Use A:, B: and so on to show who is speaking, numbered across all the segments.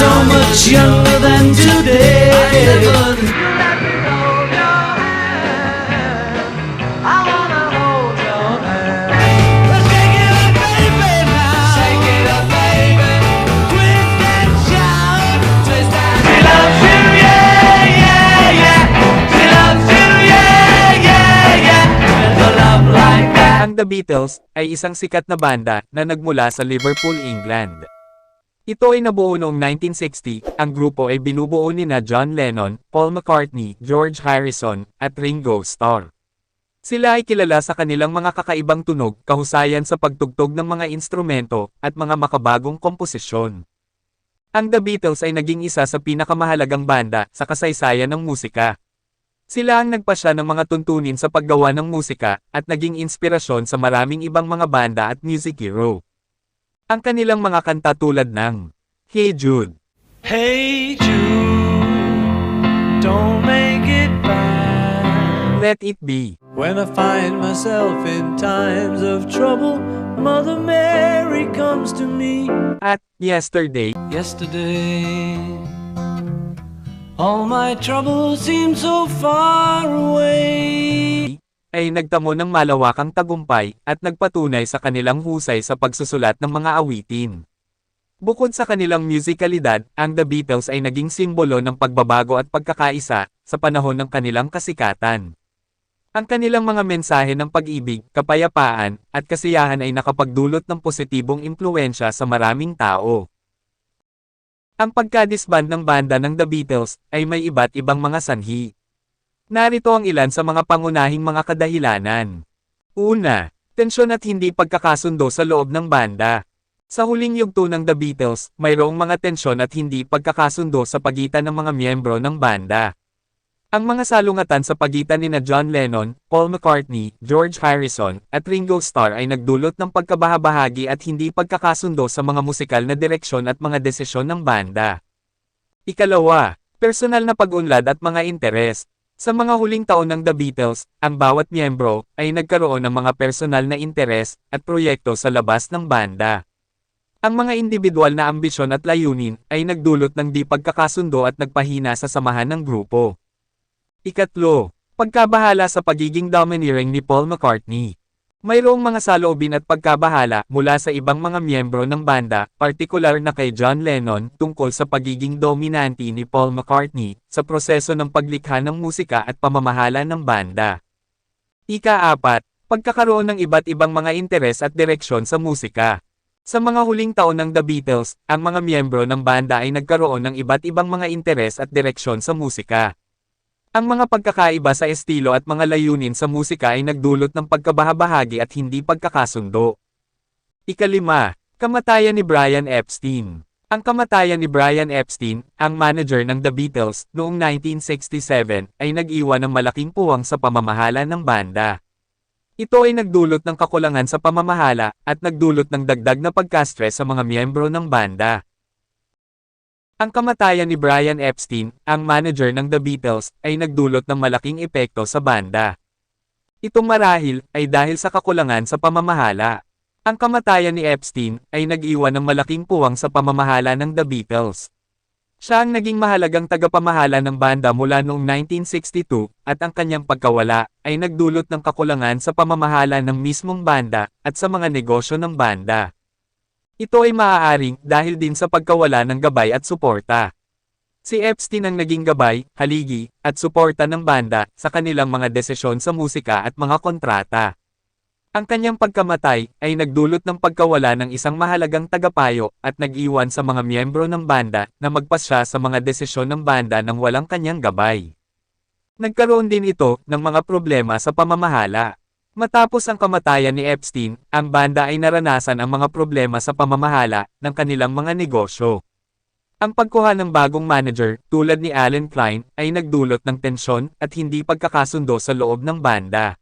A: so much younger than today.
B: Ang The Beatles ay isang sikat na banda na nagmula sa Liverpool, England. Ito ay nabuo noong 1960, ang grupo ay binubuo nina John Lennon, Paul McCartney, George Harrison, at Ringo Starr. Sila ay kilala sa kanilang mga kakaibang tunog, kahusayan sa pagtugtog ng mga instrumento, at mga makabagong komposisyon. Ang The Beatles ay naging isa sa pinakamahalagang banda sa kasaysayan ng musika. Sila ang nagpasya ng mga tuntunin sa paggawa ng musika, at naging inspirasyon sa maraming ibang mga banda at music hero. Ang kanilang mga kanta tulad ng Hey Jude,
A: Hey Jude, don't make it bad.
B: Let It Be,
A: When I find myself in times of trouble, Mother Mary comes to me.
B: at Yesterday.
A: Yesterday, all my troubles seem so far away.
B: Ay nagtamo ng malawakang tagumpay at nagpatunay sa kanilang husay sa pagsusulat ng mga awitin. Bukod sa kanilang musikalidad, ang The Beatles ay naging simbolo ng pagbabago at pagkakaisa sa panahon ng kanilang kasikatan. Ang kanilang mga mensahe ng pag-ibig, kapayapaan, at kasiyahan ay nakapagdulot ng positibong impluwensya sa maraming tao. Ang pagkadisband ng banda ng The Beatles ay may iba't ibang mga sanhi. Narito ang ilan sa mga pangunahing mga kadahilanan. Una, tensyon at hindi pagkakasundo sa loob ng banda. Sa huling yugto ng The Beatles, mayroong mga tensyon at hindi pagkakasundo sa pagitan ng mga miyembro ng banda. Ang mga salungatan sa pagitan nina John Lennon, Paul McCartney, George Harrison, at Ringo Starr ay nagdulot ng pagkabahabahagi at hindi pagkakasundo sa mga musikal na direksyon at mga desisyon ng banda. Ikalawa, personal na pag-unlad at mga interes. Sa mga huling taon ng The Beatles, ang bawat miyembro ay nagkaroon ng mga personal na interes at proyekto sa labas ng banda. Ang mga individual na ambisyon at layunin ay nagdulot ng di pagkakasundo at nagpahina sa samahan ng grupo. Ikatlo, pagkabahala sa pagiging domineering ni Paul McCartney. Mayroong mga saloobin at pagkabahala mula sa ibang mga miyembro ng banda, partikular na kay John Lennon, tungkol sa pagiging dominante ni Paul McCartney sa proseso ng paglikha ng musika at pamamahala ng banda. Ika-apat, pagkakaroon ng iba't ibang mga interes at direksyon sa musika. Sa mga huling taon ng The Beatles, ang mga miyembro ng banda ay nagkaroon ng iba't ibang mga interes at direksyon sa musika. Ang mga pagkakaiba sa estilo at mga layunin sa musika ay nagdulot ng pagkabahabahagi at hindi pagkakasundo. Ikalima, kamatayan ni Brian Epstein. Ang kamatayan ni Brian Epstein, ang manager ng The Beatles, noong 1967, ay nag-iwan ng malaking puwang sa pamamahala ng banda. Ito ay nagdulot ng kakulangan sa pamamahala, at nagdulot ng dagdag na pagka-stress sa mga miyembro ng banda. Ang kamatayan ni Brian Epstein, ang manager ng The Beatles, ay nagdulot ng malaking epekto sa banda. Ito marahil ay dahil sa kakulangan sa pamamahala. Ang kamatayan ni Epstein ay nag-iwan ng malaking puwang sa pamamahala ng The Beatles. Siya ang naging mahalagang tagapamahala ng banda mula noong 1962, at ang kanyang pagkawala ay nagdulot ng kakulangan sa pamamahala ng mismong banda at sa mga negosyo ng banda. Ito ay maaaring dahil din sa pagkawala ng gabay at suporta. Si Epstein ang naging gabay, haligi, at suporta ng banda sa kanilang mga desisyon sa musika at mga kontrata. Ang kanyang pagkamatay ay nagdulot ng pagkawala ng isang mahalagang tagapayo at nag-iwan sa mga miyembro ng banda na magpasya sa mga desisyon ng banda nang walang kanyang gabay. Nagkaroon din ito ng mga problema sa pamamahala. Matapos ang kamatayan ni Epstein, ang banda ay naranasan ang mga problema sa pamamahala ng kanilang mga negosyo. Ang pagkuha ng bagong manager, tulad ni Alan Klein, ay nagdulot ng tensyon at hindi pagkakasundo sa loob ng banda.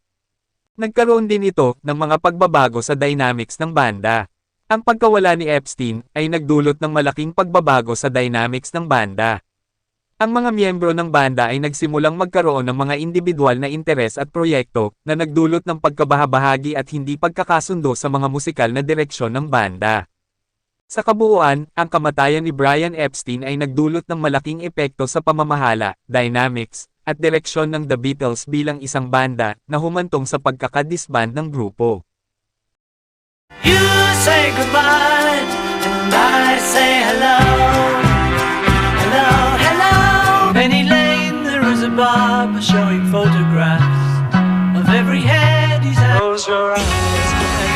B: Nagkaroon din ito ng mga pagbabago sa dynamics ng banda. Ang pagkawala ni Epstein ay nagdulot ng malaking pagbabago sa dynamics ng banda. Ang mga miyembro ng banda ay nagsimulang magkaroon ng mga individual na interes at proyekto na nagdulot ng pagkabahabahagi at hindi pagkakasundo sa mga musikal na direksyon ng banda. Sa kabuuan, ang kamatayan ni Brian Epstein ay nagdulot ng malaking epekto sa pamamahala, dynamics, at direksyon ng The Beatles bilang isang banda na humantong sa pagkakadisband ng grupo.
A: You say goodbye, and I say hello. Hello, hello. Penny Lane, there is a barber showing photographs of every head he's had. Close your eyes.